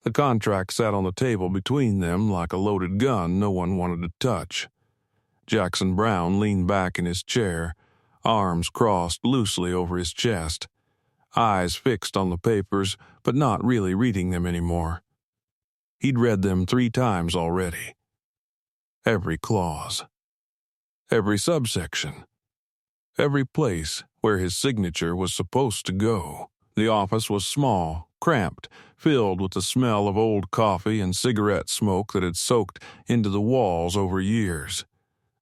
The contract sat on the table between them like a loaded gun no one wanted to touch. Jackson Browne leaned back in his chair, arms crossed loosely over his chest, eyes fixed on the papers, but not really reading them anymore. He'd read them 3 times already. Every clause. Every subsection. Every place where his signature was supposed to go. The office was small, cramped, filled with the smell of old coffee and cigarette smoke that had soaked into the walls over years.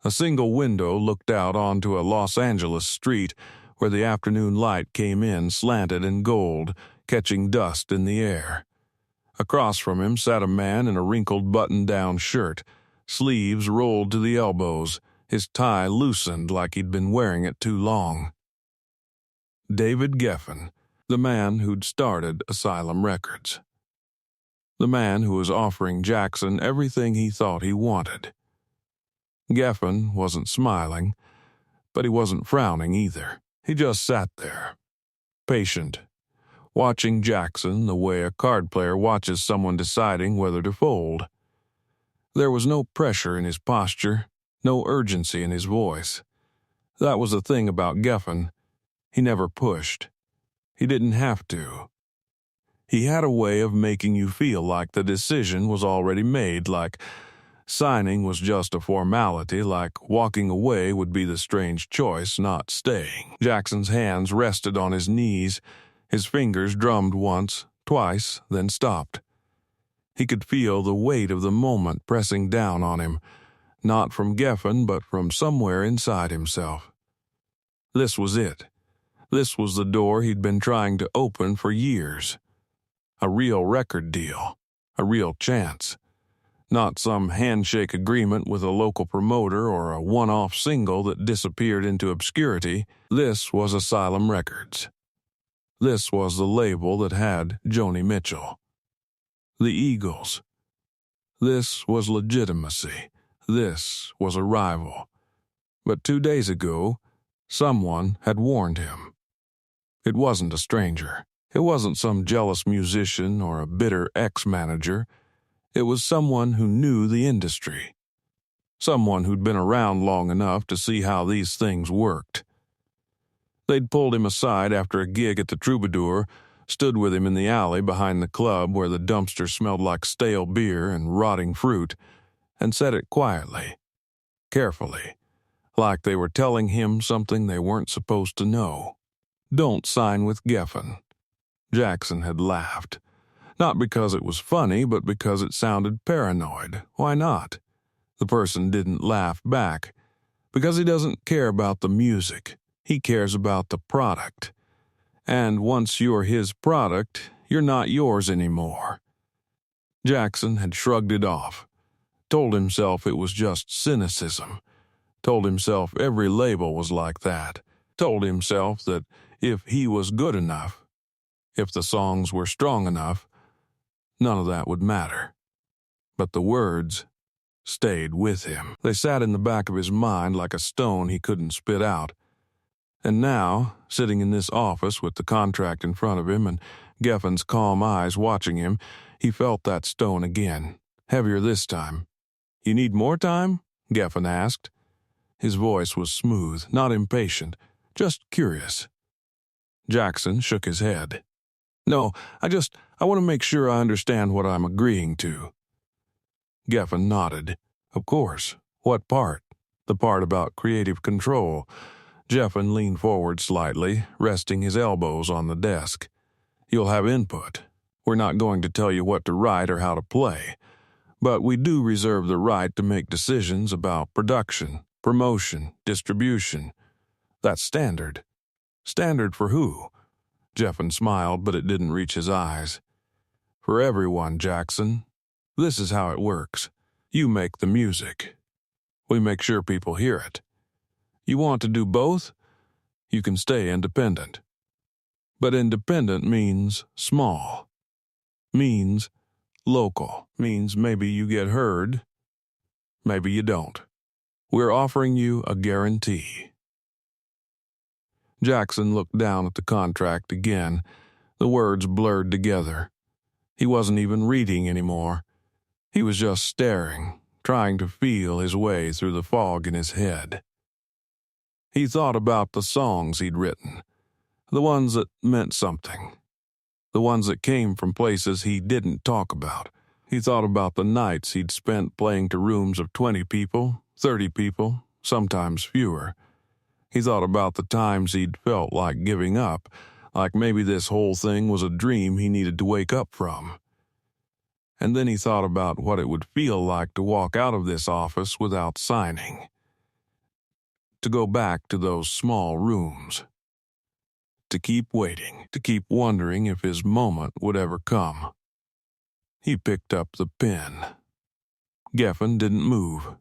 A single window looked out onto a Los Angeles street where the afternoon light came in slanted and gold, catching dust in the air. Across from him sat a man in a wrinkled button-down shirt, sleeves rolled to the elbows, his tie loosened like he'd been wearing it too long. David Geffen, the man who'd started Asylum Records. The man who was offering Jackson everything he thought he wanted. Geffen wasn't smiling, but he wasn't frowning either. He just sat there, patient, watching Jackson the way a card player watches someone deciding whether to fold. There was no pressure in his posture, no urgency in his voice. That was the thing about Geffen. He never pushed. He didn't have to. He had a way of making you feel like the decision was already made, like signing was just a formality, like walking away would be the strange choice, not staying. Jackson's hands rested on his knees. His fingers drummed once, twice, then stopped. He could feel the weight of the moment pressing down on him, not from Geffen, but from somewhere inside himself. This was it. This was the door he'd been trying to open for years. A real record deal. A real chance. Not some handshake agreement with a local promoter or a one-off single that disappeared into obscurity. This was Asylum Records. This was the label that had Joni Mitchell. The Eagles. This was legitimacy. This was a rival. But 2 days ago, someone had warned him. It wasn't a stranger. It wasn't some jealous musician or a bitter ex-manager. It was someone who knew the industry. Someone who'd been around long enough to see how these things worked. They'd pulled him aside after a gig at the Troubadour, stood with him in the alley behind the club where the dumpster smelled like stale beer and rotting fruit, and said it quietly, carefully, like they were telling him something they weren't supposed to know. Don't sign with Geffen. Jackson had laughed. Not because it was funny, but because it sounded paranoid. Why not? The person didn't laugh back. Because he doesn't care about the music. He cares about the product. And once you're his product, you're not yours anymore. Jackson had shrugged it off. Told himself it was just cynicism. Told himself every label was like that. Told himself that if he was good enough, if the songs were strong enough, none of that would matter. But the words stayed with him. They sat in the back of his mind like a stone he couldn't spit out. And now, sitting in this office with the contract in front of him and Geffen's calm eyes watching him, he felt that stone again, heavier this time. "You need more time?" Geffen asked. His voice was smooth, not impatient, just curious. Jackson shook his head. "No, I want to make sure I understand what I'm agreeing to." Geffen nodded. Of course. What part? The part about creative control. Geffen leaned forward slightly, resting his elbows on the desk. "You'll have input. We're not going to tell you what to write or how to play. But we do reserve the right to make decisions about production, promotion, distribution. That's standard." "Standard for who?" Geffen smiled, but it didn't reach his eyes. "For everyone, Jackson. This is how it works. You make the music. We make sure people hear it. You want to do both? You can stay independent. But independent means small. Means local. Means maybe you get heard. Maybe you don't. We're offering you a guarantee." Jackson looked down at the contract again. The words blurred together. He wasn't even reading anymore. He was just staring, trying to feel his way through the fog in his head. He thought about the songs he'd written, the ones that meant something, the ones that came from places he didn't talk about. He thought about the nights he'd spent playing to rooms of 20 people, 30 people, sometimes fewer. He thought about the times he'd felt like giving up, like maybe this whole thing was a dream he needed to wake up from. And then he thought about what it would feel like to walk out of this office without signing, to go back to those small rooms, to keep waiting, to keep wondering if his moment would ever come. He picked up the pen. Geffen didn't move,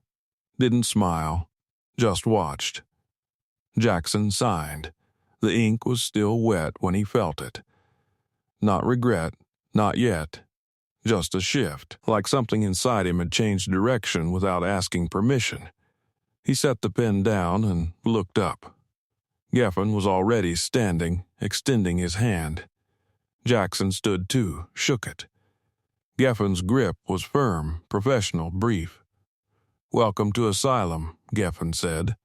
didn't smile, just watched. Jackson signed. The ink was still wet when he felt it. Not regret, not yet. Just a shift, like something inside him had changed direction without asking permission. He set the pen down and looked up. Geffen was already standing, extending his hand. Jackson stood too, shook it. Geffen's grip was firm, professional, brief. "Welcome to Asylum," Geffen said.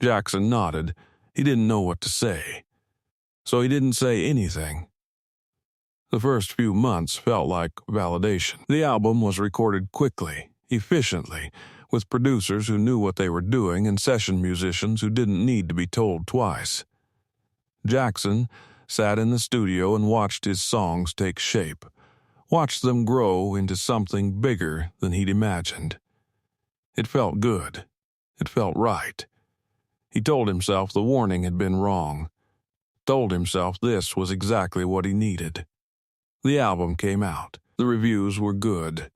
Jackson nodded. He didn't know what to say. So he didn't say anything. The first few months felt like validation. The album was recorded quickly, efficiently, with producers who knew what they were doing and session musicians who didn't need to be told twice. Jackson sat in the studio and watched his songs take shape, watched them grow into something bigger than he'd imagined. It felt good. It felt right. He told himself the warning had been wrong, told himself this was exactly what he needed. The album came out. The reviews were good.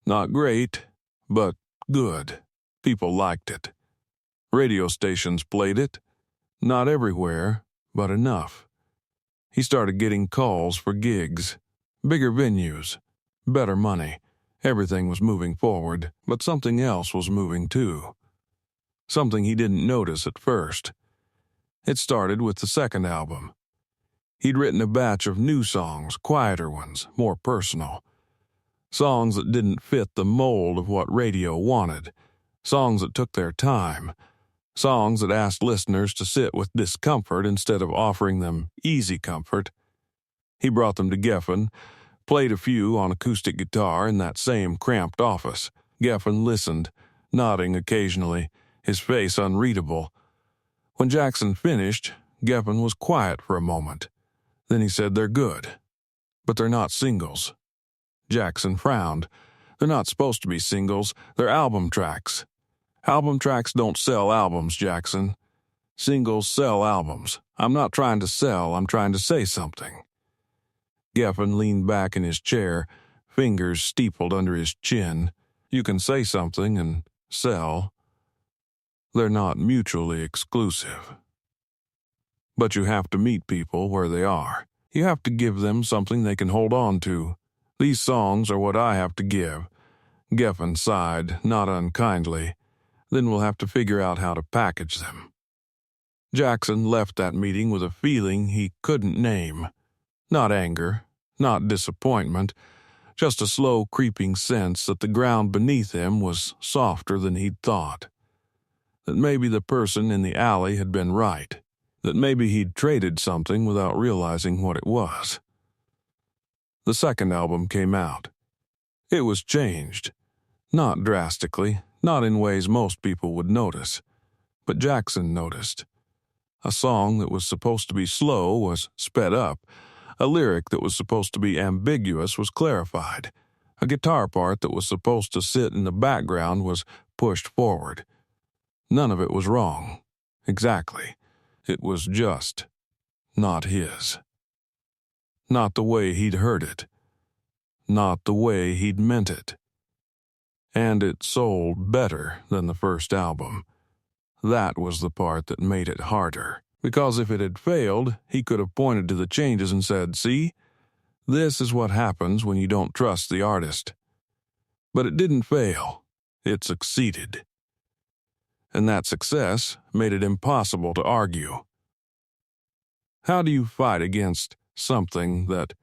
Not great, but good. People liked it. Radio stations played it. Not everywhere, but enough. He started getting calls for gigs, bigger venues, better money. Everything was moving forward, but something else was moving too. Something he didn't notice at first. It started with the second album. He'd written a batch of new songs, quieter ones, more personal. Songs that didn't fit the mold of what radio wanted. Songs that took their time. Songs that asked listeners to sit with discomfort instead of offering them easy comfort. He brought them to Geffen, played a few on acoustic guitar in that same cramped office. Geffen listened, nodding occasionally, his face unreadable. When Jackson finished, Geffen was quiet for a moment. Then he said, "They're good, but they're not singles." Jackson frowned. "They're not supposed to be singles. They're album tracks." "Album tracks don't sell albums, Jackson. Singles sell albums. I'm not trying to sell, I'm trying to say something." Geffen leaned back in his chair, fingers steepled under his chin. "You can say something and sell. They're not mutually exclusive. But you have to meet people where they are. You have to give them something they can hold on to. These songs are what I have to give." Geffen sighed, not unkindly. "Then we'll have to figure out how to package them." Jackson left that meeting with a feeling he couldn't name. Not anger, not disappointment, just a slow creeping sense that the ground beneath him was softer than he'd thought. That maybe the person in the alley had been right. That maybe he'd traded something without realizing what it was. The second album came out. It was changed. Not drastically, not in ways most people would notice. But Jackson noticed. A song that was supposed to be slow was sped up. A lyric that was supposed to be ambiguous was clarified. A guitar part that was supposed to sit in the background was pushed forward. None of it was wrong. Exactly. It was just not his. Not the way he'd heard it. Not the way he'd meant it. And it sold better than the first album. That was the part that made it harder. Because if it had failed, he could have pointed to the changes and said, "See, this is what happens when you don't trust the artist." But it didn't fail. It succeeded. And that success made it impossible to argue. How do you fight against something that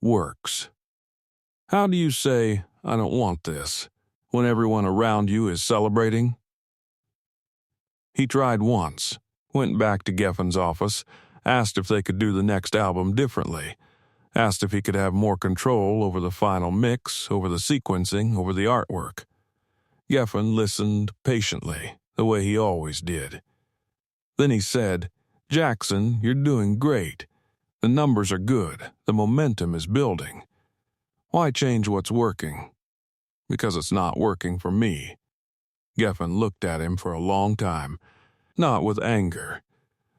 works? How do you say, "I don't want this," when everyone around you is celebrating? He tried once, went back to Geffen's office, asked if they could do the next album differently, asked if he could have more control over the final mix, over the sequencing, over the artwork. Geffen listened patiently, the way he always did. Then he said, "Jackson, you're doing great. The numbers are good. The momentum is building. Why change what's working?" "Because it's not working for me." Geffen looked at him for a long time, not with anger,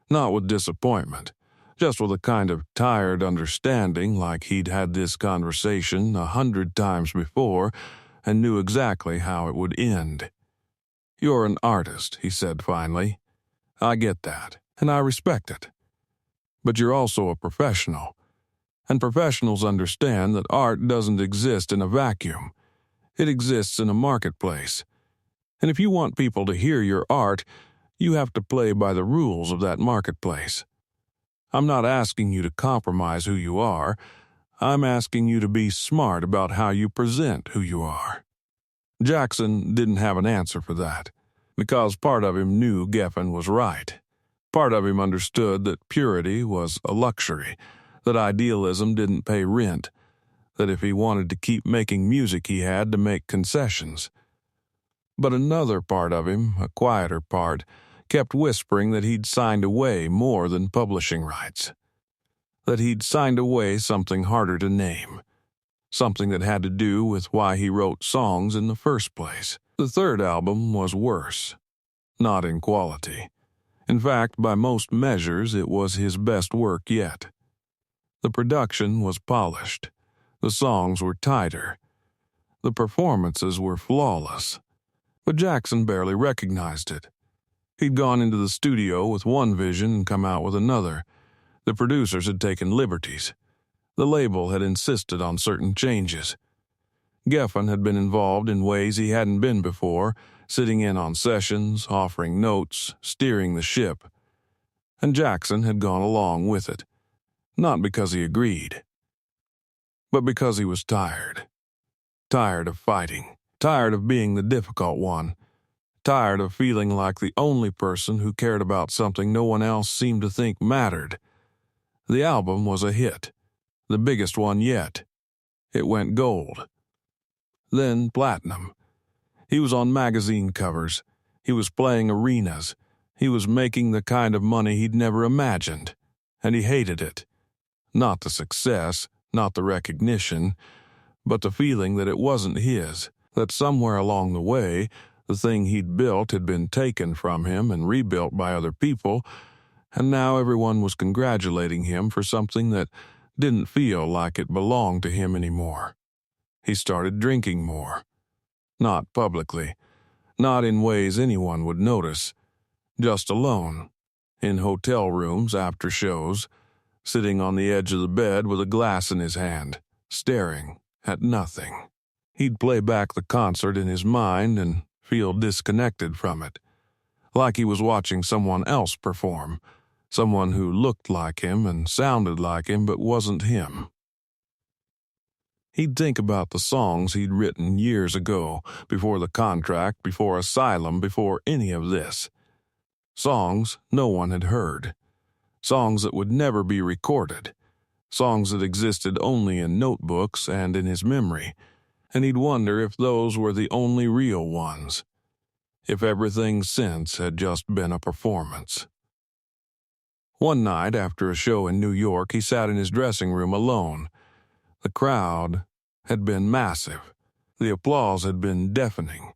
not with disappointment, just with a kind of tired understanding, like he'd had this conversation 100 times before and knew exactly how it would end. "You're an artist," he said finally. "I get that, and I respect it. But you're also a professional, and professionals understand that art doesn't exist in a vacuum. It exists in a marketplace. And if you want people to hear your art, you have to play by the rules of that marketplace. I'm not asking you to compromise who you are. I'm asking you to be smart about how you present who you are." Jackson didn't have an answer for that, because part of him knew Geffen was right. Part of him understood that purity was a luxury, that idealism didn't pay rent, that if he wanted to keep making music he had to make concessions. But another part of him, a quieter part, kept whispering that he'd signed away more than publishing rights, that he'd signed away something harder to name, something that had to do with why he wrote songs in the first place. The third album was worse, not in quality. In fact, by most measures, it was his best work yet. The production was polished. The songs were tighter. The performances were flawless. But Jackson barely recognized it. He'd gone into the studio with one vision and come out with another. The producers had taken liberties. The label had insisted on certain changes. Geffen had been involved in ways he hadn't been before, sitting in on sessions, offering notes, steering the ship. And Jackson had gone along with it, not because he agreed, but because he was tired. Tired of fighting, tired of being the difficult one, tired of feeling like the only person who cared about something no one else seemed to think mattered. The album was a hit, the biggest one yet. It went gold. Then platinum. He was on magazine covers. He was playing arenas. He was making the kind of money he'd never imagined. And he hated it. Not the success, not the recognition, but the feeling that it wasn't his, that somewhere along the way, the thing he'd built had been taken from him and rebuilt by other people, and now everyone was congratulating him for something that didn't feel like it belonged to him anymore. He started drinking more. Not publicly, not in ways anyone would notice, just alone, in hotel rooms after shows, sitting on the edge of the bed with a glass in his hand, staring at nothing. He'd play back the concert in his mind and feel disconnected from it, like he was watching someone else perform, someone who looked like him and sounded like him but wasn't him. He'd think about the songs he'd written years ago, before the contract, before Asylum, before any of this. Songs no one had heard. Songs that would never be recorded. Songs that existed only in notebooks and in his memory. And he'd wonder if those were the only real ones. If everything since had just been a performance. One night after a show in New York, he sat in his dressing room alone. The crowd had been massive. The applause had been deafening.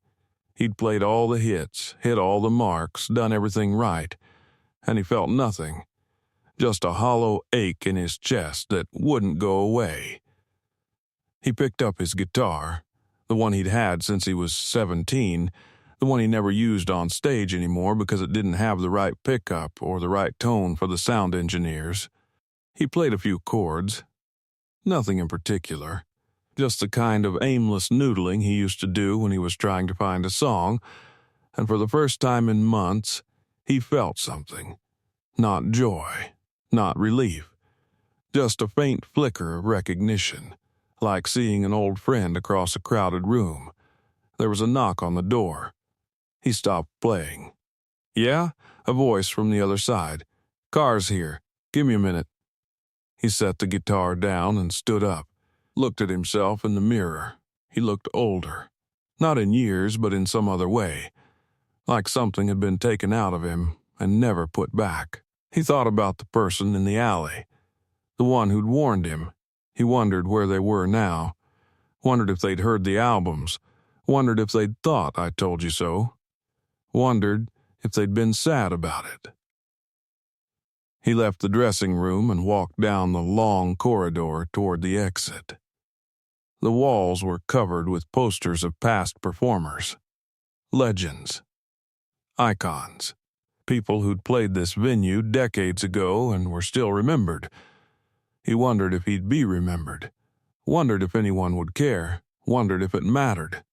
He'd played all the hits, hit all the marks, done everything right, and he felt nothing. Just a hollow ache in his chest that wouldn't go away. He picked up his guitar, the one he'd had since he was 17, the one he never used on stage anymore because it didn't have the right pickup or the right tone for the sound engineers. He played a few chords. Nothing in particular, just the kind of aimless noodling he used to do when he was trying to find a song, and for the first time in months, he felt something. Not joy, not relief, just a faint flicker of recognition, like seeing an old friend across a crowded room. There was a knock on the door. He stopped playing. "Yeah?" A voice from the other side. "Car's here. Give me a minute." He set the guitar down and stood up, looked at himself in the mirror. He looked older. Not in years, but in some other way. Like something had been taken out of him and never put back. He thought about the person in the alley, the one who'd warned him. He wondered where they were now. Wondered if they'd heard the albums. Wondered if they'd thought I Told You So. Wondered if they'd been sad about it. He left the dressing room and walked down the long corridor toward the exit. The walls were covered with posters of past performers. Legends. Icons. People who'd played this venue decades ago and were still remembered. He wondered if he'd be remembered. Wondered if anyone would care. Wondered if it mattered.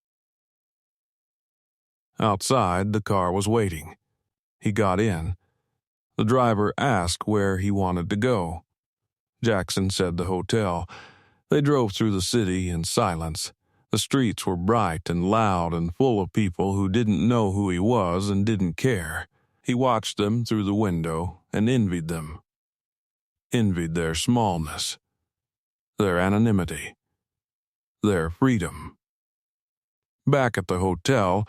Outside, the car was waiting. He got in. The driver asked where he wanted to go. Jackson said the hotel. They drove through the city in silence. The streets were bright and loud and full of people who didn't know who he was and didn't care. He watched them through the window and envied them. Envied their smallness, their anonymity, their freedom. Back at the hotel,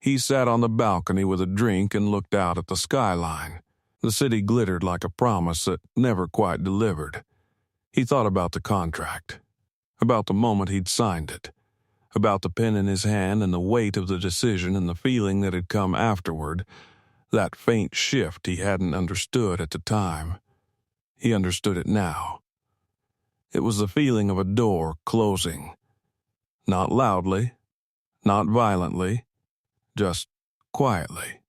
he sat on the balcony with a drink and looked out at the skyline. The city glittered like a promise that never quite delivered. He thought about the contract, about the moment he'd signed it, about the pen in his hand and the weight of the decision and the feeling that had come afterward, that faint shift he hadn't understood at the time. He understood it now. It was the feeling of a door closing. Not loudly, not violently, just quietly.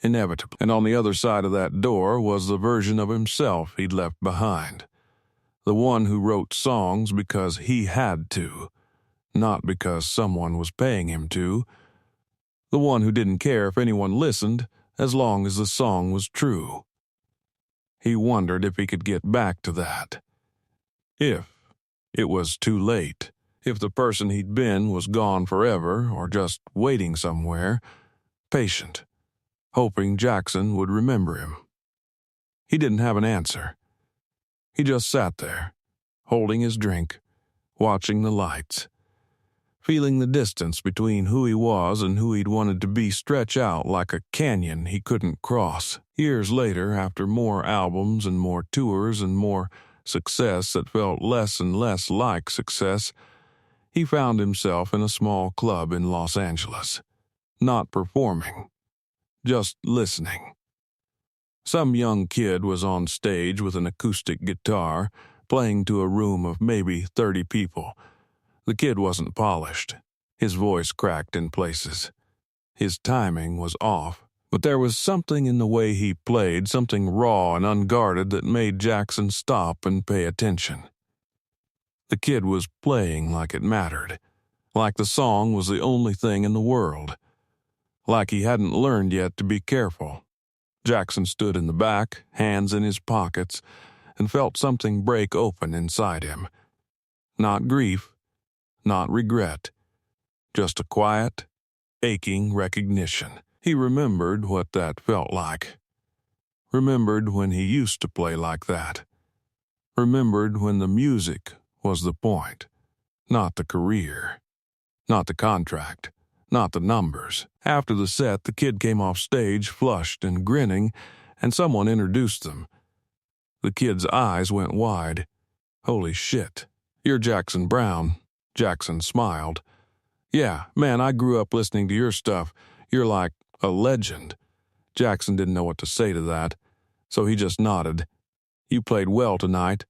Inevitably. And on the other side of that door was the version of himself he'd left behind. The one who wrote songs because he had to, not because someone was paying him to. The one who didn't care if anyone listened as long as the song was true. He wondered if he could get back to that. If it was too late. If the person he'd been was gone forever or just waiting somewhere, patient, hoping Jackson would remember him. He didn't have an answer. He just sat there, holding his drink, watching the lights, feeling the distance between who he was and who he'd wanted to be stretch out like a canyon he couldn't cross. Years later, after more albums and more tours and more success that felt less and less like success, he found himself in a small club in Los Angeles, not performing, just listening. Some young kid was on stage with an acoustic guitar, playing to a room of maybe 30 people. The kid wasn't polished. His voice cracked in places. His timing was off. But there was something in the way he played, something raw and unguarded that made Jackson stop and pay attention. The kid was playing like it mattered, like the song was the only thing in the world, like he hadn't learned yet to be careful. Jackson stood in the back, hands in his pockets, and felt something break open inside him. Not grief, not regret, just a quiet, aching recognition. He remembered what that felt like. Remembered when he used to play like that. Remembered when the music was the point, not the career, not the contract, not the numbers. After the set, the kid came off stage flushed and grinning, and someone introduced them. The kid's eyes went wide. "Holy shit, you're Jackson Browne." Jackson smiled. "Yeah, man, I grew up listening to your stuff. You're like a legend." Jackson didn't know what to say to that, so he just nodded. "You played well tonight."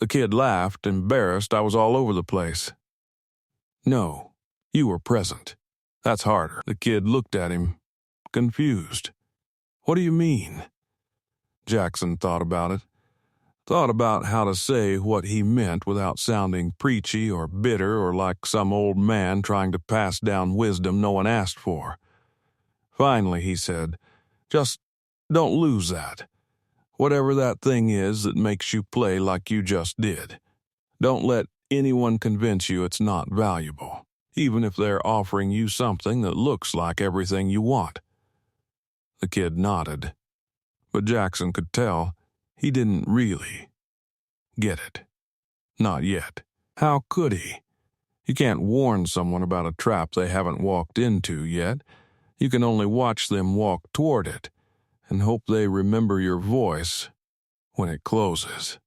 The kid laughed, embarrassed I was all over the place. "No, you were present. That's harder." The kid looked at him, confused. "What do you mean?" Jackson thought about it. Thought about how to say what he meant without sounding preachy or bitter or like some old man trying to pass down wisdom no one asked for. Finally, he said, "Just don't lose that. Whatever that thing is that makes you play like you just did. Don't let anyone convince you it's not valuable, even if they're offering you something that looks like everything you want." The kid nodded, but Jackson could tell he didn't really get it. Not yet. How could he? You can't warn someone about a trap they haven't walked into yet. You can only watch them walk toward it and hope they remember your voice when it closes.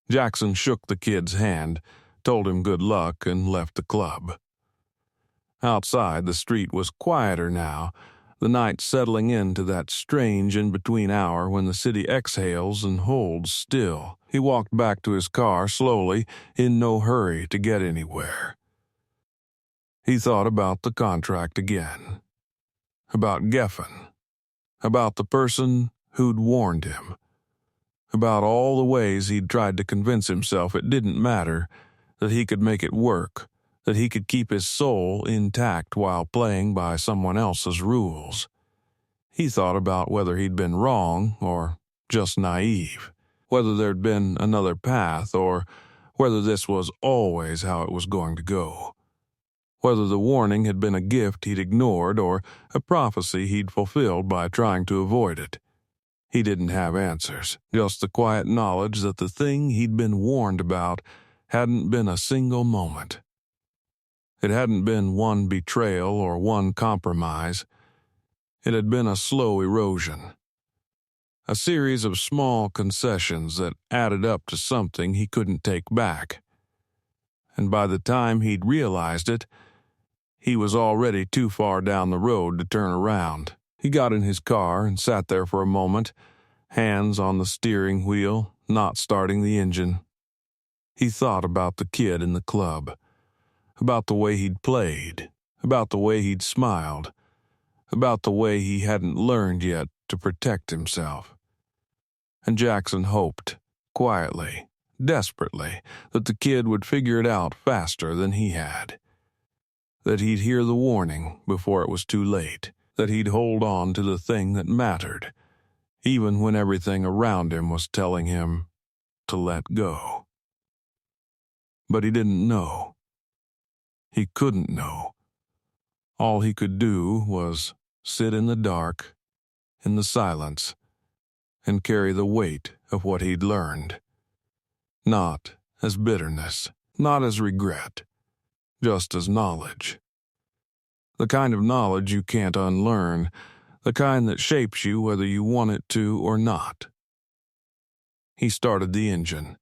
Jackson shook the kid's hand, told him good luck, and left the club. Outside, the street was quieter now, the night settling into that strange in-between hour when the city exhales and holds still. He walked back to his car slowly, in no hurry to get anywhere. He thought about the contract again, about Geffen, about the person who'd warned him, about all the ways he'd tried to convince himself it didn't matter, that he could make it work, that he could keep his soul intact while playing by someone else's rules. He thought about whether he'd been wrong or just naive, whether there'd been another path or whether this was always how it was going to go, whether the warning had been a gift he'd ignored or a prophecy he'd fulfilled by trying to avoid it. He didn't have answers, just the quiet knowledge that the thing he'd been warned about hadn't been a single moment. It hadn't been one betrayal or one compromise. It had been a slow erosion, a series of small concessions that added up to something he couldn't take back. And by the time he'd realized it, he was already too far down the road to turn around. He got in his car and sat there for a moment, hands on the steering wheel, not starting the engine. He thought about the kid in the club, about the way he'd played, about the way he'd smiled, about the way he hadn't learned yet to protect himself. And Jackson hoped, quietly, desperately, that the kid would figure it out faster than he had, that he'd hear the warning before it was too late, that he'd hold on to the thing that mattered, even when everything around him was telling him to let go. But he didn't know. He couldn't know. All he could do was sit in the dark, in the silence, and carry the weight of what he'd learned. Not as bitterness, not as regret, just as knowledge. The kind of knowledge you can't unlearn, the kind that shapes you whether you want it to or not. He started the engine.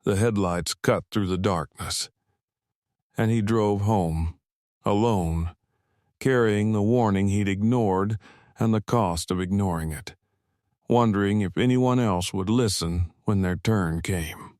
The headlights cut through the darkness. And he drove home, alone, carrying the warning he'd ignored and the cost of ignoring it, wondering if anyone else would listen when their turn came.